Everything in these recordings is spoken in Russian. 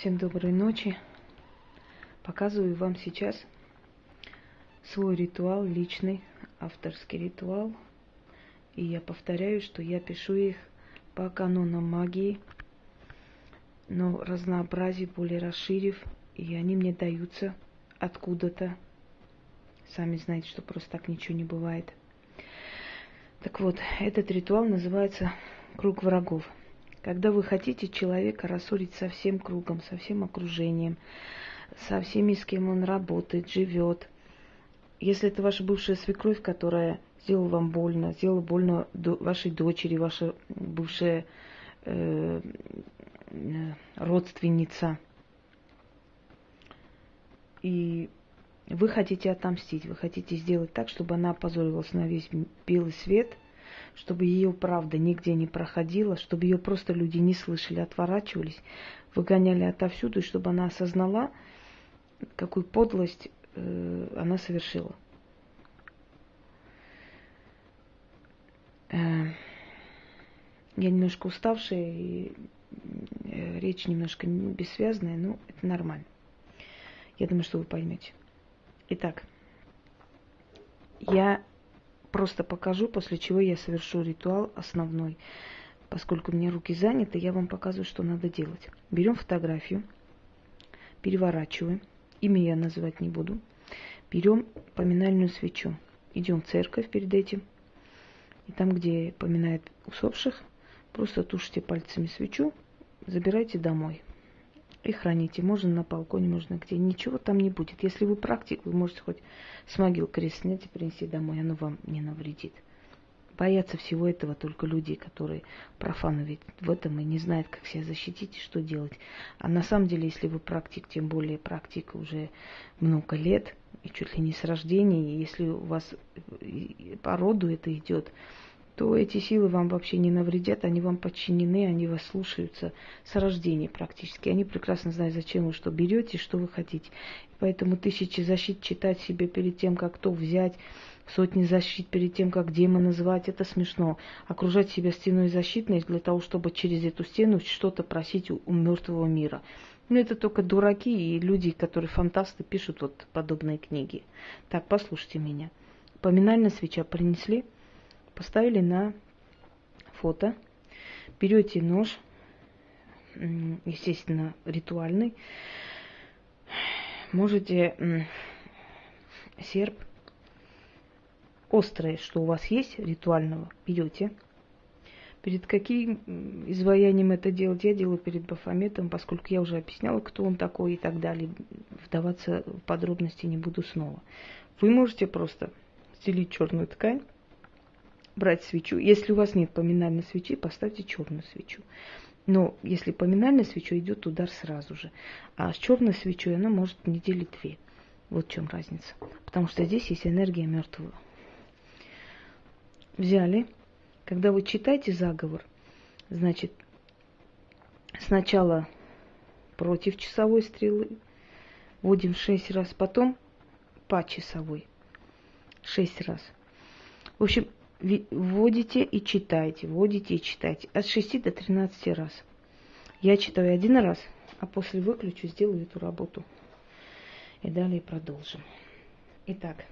Всем доброй ночи. Показываю вам сейчас свой ритуал, личный, авторский ритуал. И я повторяю, что я пишу их по канонам магии, но разнообразие более расширив, и они мне даются откуда-то. Сами знаете, что просто так ничего не бывает. Так вот, этот ритуал называется «Круг врагов». Когда вы хотите человека рассорить со всем кругом, со всем окружением, со всеми, с кем он работает, живет. Если это ваша бывшая свекровь, которая сделала вам больно, сделала больно вашей дочери, ваша бывшая родственница, и вы хотите отомстить, вы хотите сделать так, чтобы она опозорилась на весь белый свет, чтобы ее правда нигде не проходила, чтобы ее просто люди не слышали, отворачивались, выгоняли отовсюду, и чтобы она осознала, какую подлость она совершила. Я немножко уставшая, и речь немножко бессвязная, но это нормально. Я думаю, что вы поймете. Итак, я просто покажу, после чего я совершу ритуал основной. Поскольку у меня руки заняты, я вам показываю, что надо делать. Берем фотографию, переворачиваем. Имя я называть не буду. Берем поминальную свечу. Идем в церковь перед этим. И там, где поминают усопших, просто тушите пальцами свечу, забирайте домой. И храните. Можно на балконе, можно где. Ничего там не будет. Если вы практик, вы можете хоть с могил крест снять и принести домой. Оно вам не навредит. Боятся всего этого только люди, которые профаны ведь в этом и не знают, как себя защитить и что делать. А на самом деле, если вы практик, тем более практик уже много лет, и чуть ли не с рождения, и если у вас по роду это идет, то эти силы вам вообще не навредят, они вам подчинены, они вас слушаются с рождения практически. Они прекрасно знают, зачем вы что берете, что вы хотите. Поэтому тысячи защит читать себе перед тем, как то взять, сотни защит перед тем, как демона звать, это смешно. Окружать себя стеной защитной для того, чтобы через эту стену что-то просить у мертвого мира. Но это только дураки и люди, которые фантасты, пишут вот подобные книги. Так, послушайте меня. Поминальная свеча принесли, поставили на фото. Берете нож, естественно, ритуальный. Можете серп. Острое, что у вас есть ритуального, берете. Перед каким изваянием это делать? Я делаю перед Бафометом, поскольку я уже объясняла, кто он такой и так далее. Вдаваться в подробности не буду снова. Вы можете просто стелить черную ткань, брать свечу. Если у вас нет поминальной свечи, поставьте черную свечу. Но если поминальной свечой, идет удар сразу же. А с черной свечой она может недели 2. Вот в чем разница. Потому что здесь есть энергия мертвого. Взяли. Когда вы читаете заговор, значит, сначала против часовой стрелы вводим 6 раз, потом по часовой 6 раз. В общем, вводите и читаете, вводите и читаете от 6 до 13 раз. Я читаю 1 раз, а после выключу, сделаю эту работу. И далее продолжим. Итак,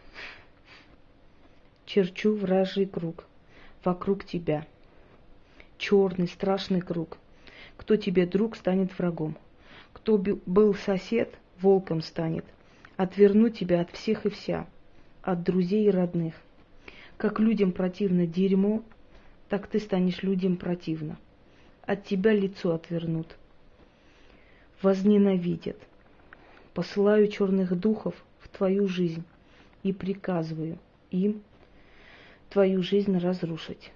черчу вражий круг вокруг тебя. Черный, страшный круг. Кто тебе друг, станет врагом. Кто был сосед, волком станет. Отверну тебя от всех и вся, от друзей и родных. Как людям противно дерьмо, так ты станешь людям противно. От тебя лицо отвернут. Возненавидят. Посылаю черных духов в твою жизнь и приказываю им твою жизнь разрушить.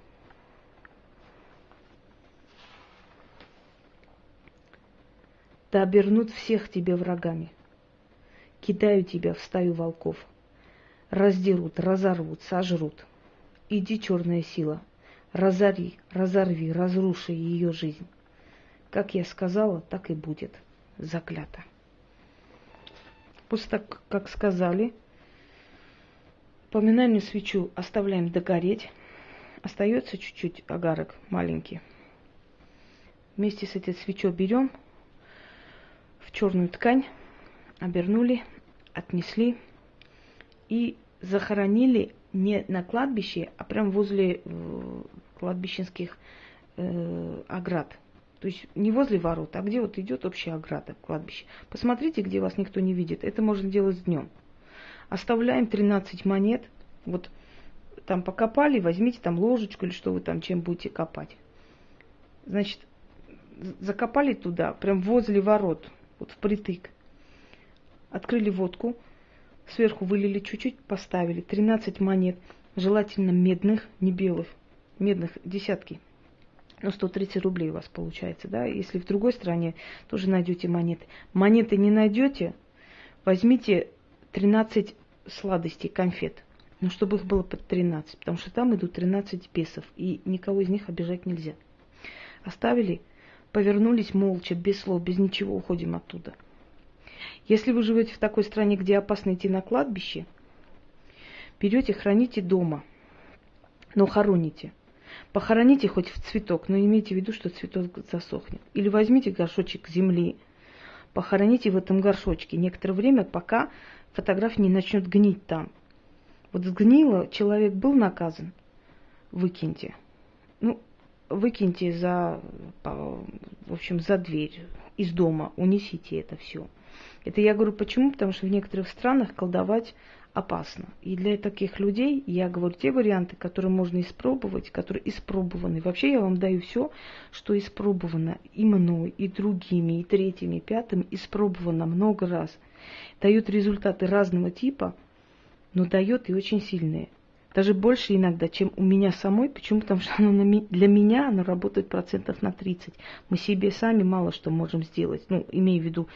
Да обернут всех тебе врагами. Кидаю тебя в стаю волков. Раздерут, разорвут, сожрут. Иди, черная сила, разори, разорви, разруши ее жизнь. Как я сказала, так и будет. Заклято. После того, как сказали, поминальную свечу оставляем догореть. Остается чуть-чуть огарок маленький. Вместе с этой свечой берем, черную ткань, обернули, отнесли и захоронили не на кладбище, а прям возле кладбищенских оград. То есть не возле ворот, а где вот идет общая ограда, кладбище. Посмотрите, где вас никто не видит. Это можно делать днем. Оставляем 13 монет. Вот там покопали, возьмите там ложечку или что вы там чем будете копать. Значит, закопали туда, прям возле ворот, вот впритык. Открыли водку, сверху вылили чуть-чуть, поставили 13 монет, желательно медных, не белых, медных десятки. 130 рублей у вас получается, да? Если в другой стране тоже найдете монеты. Монеты не найдете, возьмите 13 сладостей, конфет. Но чтобы их было под 13, потому что там идут 13 песов, и никого из них обижать нельзя. Оставили, повернулись молча, без слов, без ничего, уходим оттуда. Если вы живете в такой стране, где опасно идти на кладбище, берете, храните дома, но хороните. Похороните хоть в цветок, но имейте в виду, что цветок засохнет. Или возьмите горшочек земли, похороните в этом горшочке некоторое время, пока фотография не начнет гнить там. Вот сгнило, человек был наказан, выкиньте. Ну, выкиньте за дверь из дома, унесите это все. Это я говорю почему? Потому что в некоторых странах колдовать опасно. И для таких людей я говорю те варианты, которые можно испробовать, которые испробованы. Вообще я вам даю все, что испробовано и мной, и другими, и третьими, и пятым, испробовано много раз. Дает результаты разного типа, но дает и очень сильные. Даже больше иногда, чем у меня самой. Почему? Потому что для меня оно работает процентов на 30. Мы себе сами мало что можем сделать. Ну, имею в виду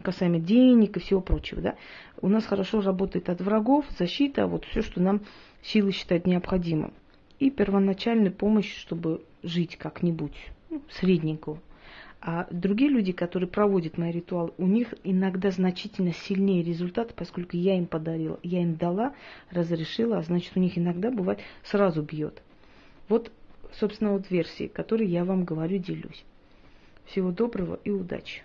касаемо денег и всего прочего. Да? У нас хорошо работает от врагов, защита, вот все, что нам силы считают необходимым. И первоначальная помощь, чтобы жить как-нибудь, средненькую. А другие люди, которые проводят мои ритуалы, у них иногда значительно сильнее результат, поскольку я им подарила, я им дала, разрешила, а значит у них иногда бывает сразу бьет. Вот, собственно, вот версии, которые я вам говорю, делюсь. Всего доброго и удачи!